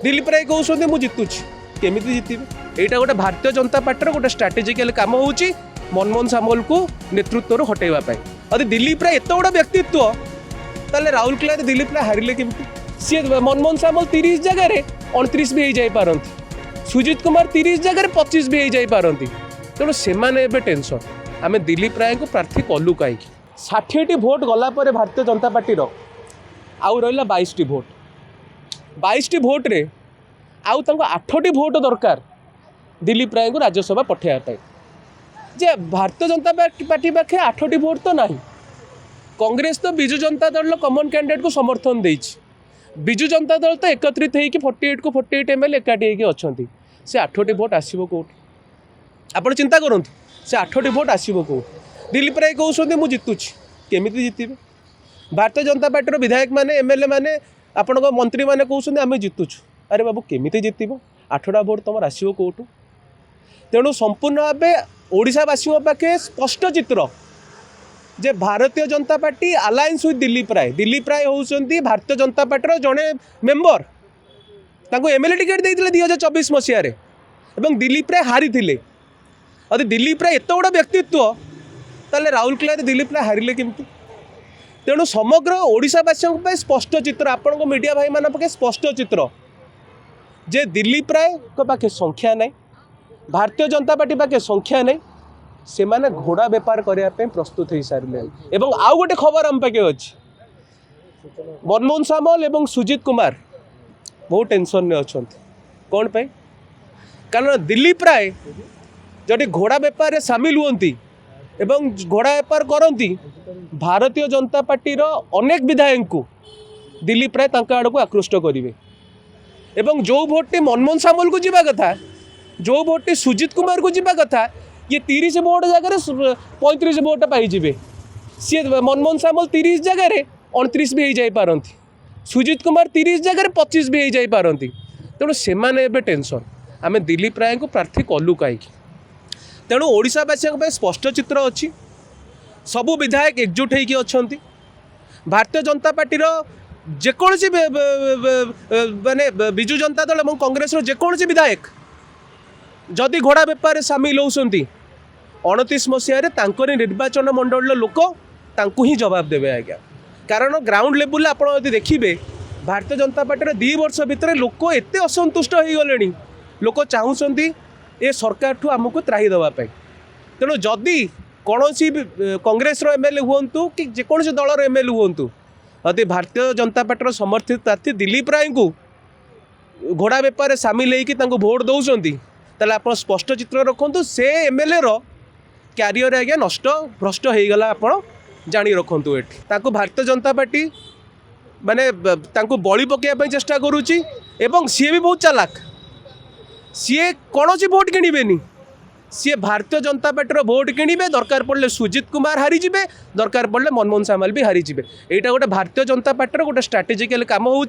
दिलीप राय कहते मुझे जितुची केमी जितबे यहाँ गोटे भारतीय जनता पार्टी गोटे स्ट्राटेजिकल काम हो मनमोहन सामल को नेतृत्व हटेवाई अभी दिलीप राय एत बड़ा व्यक्तित्व ताले राउरकेला दिलीप राय हारिले केमती सी मनमोहन सामल 30 जगह 29 भी हो पारती सुजीत कुमार 30 जगह 25 भी हो पारती तेणु से टेंशन आम दिलीप राय को प्रार्थी कलु कहीं 60टी भोट गलापर भारतीय जनता पार्टी आउ रहा 22टी भोट 22टी भोट रे आउ 8टी भोट दरकार दिलीप राय को राज्यसभा पठाइबा जे भारतीय जनता पार्टी पाखे 8टी भोट तो नहीं कांग्रेस तो विजु जनता दल कॉमन कैंडिडेट को समर्थन देछि विजु जनता दल तो एकत्रित होकर 48 को 48 एमएलए एकाठी अच्छा से 8टी भोट आसो कौट आप चिंता करूँ से 8टी भोट आसो कौट दिलीप राय कहते मुझे जितुची केमी जितबे भारतीय जनता पार्टी विधायक मैंने एमएलए मैंने आपण मंत्री मैंने कहते आम जितुचु अरे बाबू केमी जितब 8टा भोट तुम आसो कौटू तेणु संपूर्ण भाव ओडावासी पाखे स्पष्ट चित्र जे Bharatiya Janata party alliance with Dilip Rai होउछंती Bharatiya Janata party जड़े मेंबर तांको एमएलए टिकेट देइथिले 2024 मसीह एवं दिलीप राय हारी थिले अभी दिलीप राय एत बड़ा व्यक्तित्व ताले राउरकेला दिलीप राय हारिले केमती तेणु समग्र ओडावासी स्पष्ट चित्र आपण मीडिया भाई मान पाखे स्पष्ट चित्र जे दिलीप राय पाखे संख्या नहीं भारतीय जनता पार्टी पाखे संख्या नहीं से माने घोड़ा बेपार करने प्रस्तुत हो सारे एवं आउ गोटे खबर आम पाखे अच्छी मनमोहन सामल एवं सुजीत कुमार बहुत टेंशन में अच्छा कौन पे कारण दिलीप राय जदि घोड़ा बेपार सामिल हुंती एवं घोड़ा बेपार करती भारतीय जनता पार्टी अनेक विधायक को दिलीप राय आड़ को आकृष्ट करेंगे एवं जो भोटी मनमोहन सामल को जीवा कथा जो भोटी सुजीत कुमार को जीवा कथा ये 30 भोट जगह 35 भोट पाइबे सी मनमोहन सामल 30 जगह 29 भी हो पारती सुजीत कुमार 30 जगह 25 भी हो पारती तेणु से टेंशन आम दिलीप राय को प्रार्थी कलु कहीं तेणु ओडावासी स्पष्ट चित्र अच्छी सबू विधायक एकजुट होकर अच्छा भारतीय जनता पार्टी जेकोसी माने विजु जनता दल और कांग्रेस जेकोसी विधायक जदि घोड़ा बेपार सामिल होती 29 मसीह निर्वाचन मंडल लोक ही जवाब देवे आज्ञा कारण ग्राउंड लेवल आप देखिए भारतीय जनता पार्टी 2 वर्ष भितर लोक एत असंतुष्ट हो गले लोक चाहूँगी ए सरकार ठू आमको त्राही देवाई तेणु जदि कौन कांग्रेस एमएलए हूँ कि जेकोसी दलर एमएलए हूँ यदि भारतीय जनता पार्टी समर्थित प्रार्थी दिलीप राय को घोड़ा बेपार सामिल होकर भोट दौरान ताले आप स्पष्ट चित्र रखु से एमएलए क्यारियर आज्ञा नष्ट भ्रष्ट हो गला आप जाणी रखु ये भारतीय जनता पार्टी माने बली पकड़ चेष्टा करुच्ची एवं सी भी बहुत चालाक सी कौन सी भोट किणवेनि सी भारतीय जनता पार्टी भोट किणवे दरकार पड़े सुजीत कुमार हारीजे दरकार पड़े मनमोहन सामल भी हारीजे यहाँ गोटे भारतीय जनता पार्टी गोटे स्ट्राटेजिकल काम हो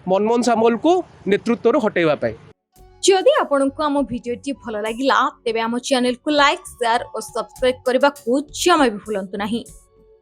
मनमोहन सामल को नेतृत्व हटेवाई जदि आपंक आम भिडी भल लगा तेब आम चैनल को लाइक शेयर और सब्सक्राइब करने को जमा भी भूलु नहीं।